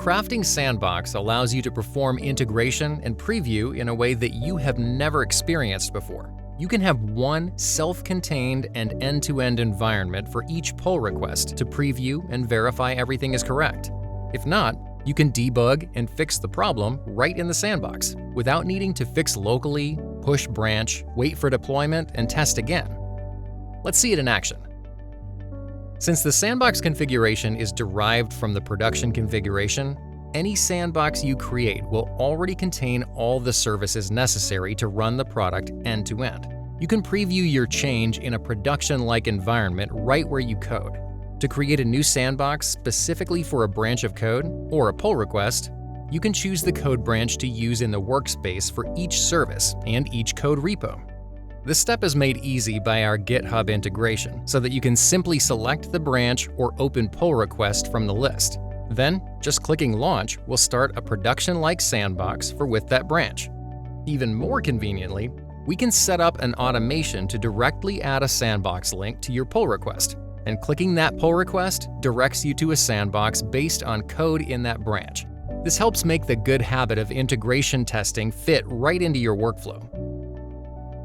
Crafting Sandbox allows you to perform integration and preview in a way that you have never experienced before. You can have one self-contained and end-to-end environment for each pull request to preview and verify everything is correct. If not, you can debug and fix the problem right in the sandbox without needing to fix locally, push branch, wait for deployment, and test again. Let's see it in action. Since the sandbox configuration is derived from the production configuration, any sandbox you create will already contain all the services necessary to run the product end-to-end. You can preview your change in a production-like environment right where you code. To create a new sandbox specifically for a branch of code or a pull request, you can choose the code branch to use in the workspace for each service and each code repo. This step is made easy by our GitHub integration so that you can simply select the branch or open pull request from the list. Then, just clicking Launch will start a production-like sandbox with that branch. Even more conveniently, we can set up an automation to directly add a sandbox link to your pull request, and clicking that pull request directs you to a sandbox based on code in that branch. This helps make the good habit of integration testing fit right into your workflow.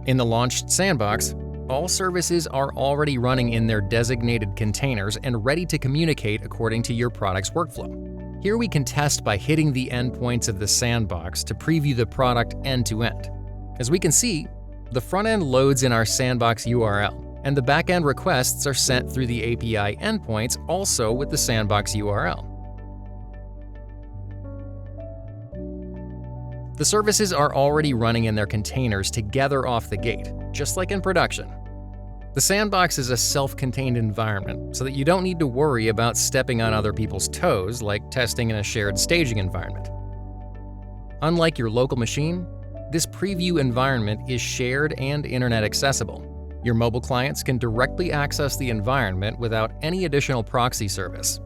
In the launched sandbox, all services are already running in their designated containers and ready to communicate according to your product's workflow. Here we can test by hitting the endpoints of the sandbox to preview the product end-to-end. As we can see, the front end loads in our sandbox URL, and the back-end requests are sent through the API endpoints also with the sandbox URL. The services are already running in their containers together off the gate, just like in production. The sandbox is a self-contained environment, so that you don't need to worry about stepping on other people's toes like testing in a shared staging environment. Unlike your local machine, this preview environment is shared and internet accessible. Your mobile clients can directly access the environment without any additional proxy service.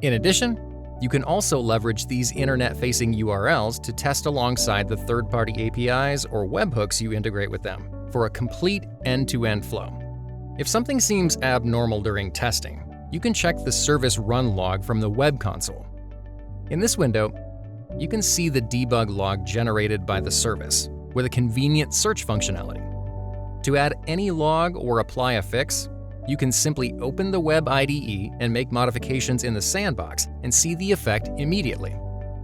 In addition, you can also leverage these internet-facing URLs to test alongside the third-party APIs or webhooks you integrate with them for a complete end-to-end flow. If something seems abnormal during testing, you can check the service run log from the web console. In this window, you can see the debug log generated by the service with a convenient search functionality. To add any log or apply a fix, you can simply open the web IDE and make modifications in the sandbox and see the effect immediately.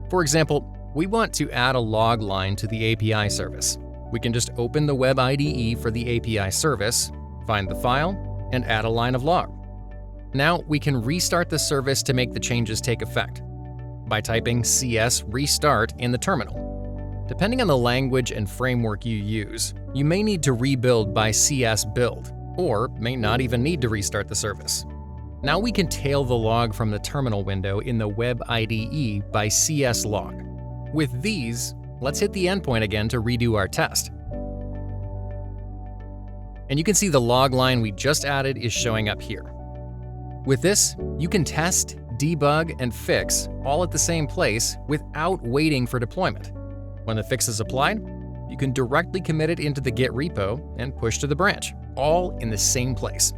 For example, we want to add a log line to the API service. We can just open the web IDE for the API service, find the file, and add a line of log. Now we can restart the service to make the changes take effect by typing CS restart in the terminal. Depending on the language and framework you use, you may need to rebuild by CS build, or may not even need to restart the service. Now we can tail the log from the terminal window in the web IDE by CS log. With these, let's hit the endpoint again to redo our test. And you can see the log line we just added is showing up here. With this, you can test, debug, and fix all at the same place without waiting for deployment. When the fix is applied, you can directly commit it into the Git repo and push to the branch, all in the same place.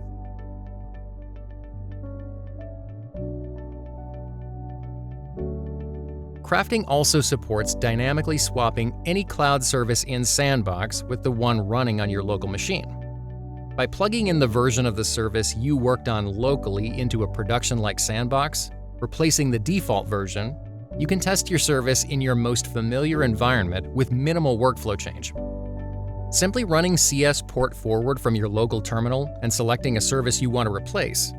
Crafting also supports dynamically swapping any cloud service in Sandbox with the one running on your local machine. By plugging in the version of the service you worked on locally into a production-like Sandbox, replacing the default version, you can test your service in your most familiar environment with minimal workflow change. Simply running CS port forward from your local terminal and selecting a service you want to replace,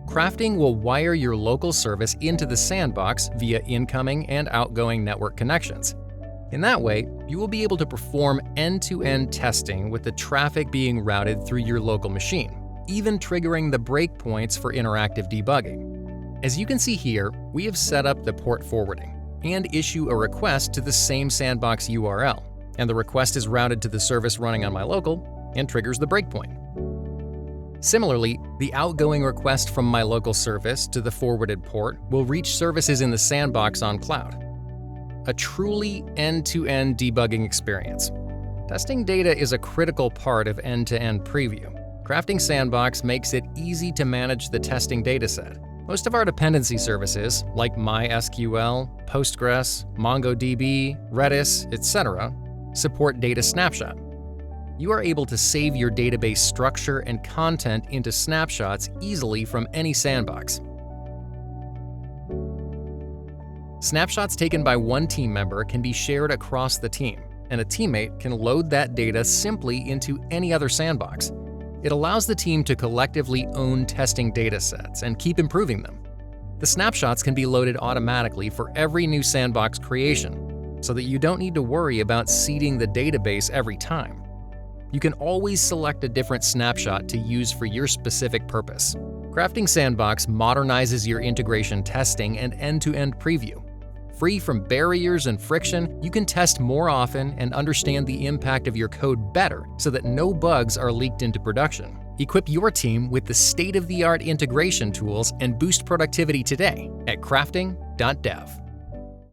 Crafting will wire your local service into the Sandbox via incoming and outgoing network connections. In that way, you will be able to perform end-to-end testing with the traffic being routed through your local machine, even triggering the breakpoints for interactive debugging. As you can see here, we have set up the port forwarding and issue a request to the same Sandbox URL, and the request is routed to the service running on my local and triggers the breakpoint. Similarly, the outgoing request from my local service to the forwarded port will reach services in the Sandbox on cloud. A truly end-to-end debugging experience. Testing data is a critical part of end-to-end preview. Crafting Sandbox makes it easy to manage the testing dataset, Most of our dependency services, like MySQL, Postgres, MongoDB, Redis, etc., support Data Snapshot. You are able to save your database structure and content into snapshots easily from any sandbox. Snapshots taken by one team member can be shared across the team, and a teammate can load that data simply into any other sandbox. It allows the team to collectively own testing datasets and keep improving them. The snapshots can be loaded automatically for every new sandbox creation, so that you don't need to worry about seeding the database every time. You can always select a different snapshot to use for your specific purpose. Crafting Sandbox modernizes your integration testing and end-to-end preview. Free from barriers and friction, you can test more often and understand the impact of your code better so that no bugs are leaked into production. Equip your team with the state-of-the-art integration tools and boost productivity today at crafting.dev.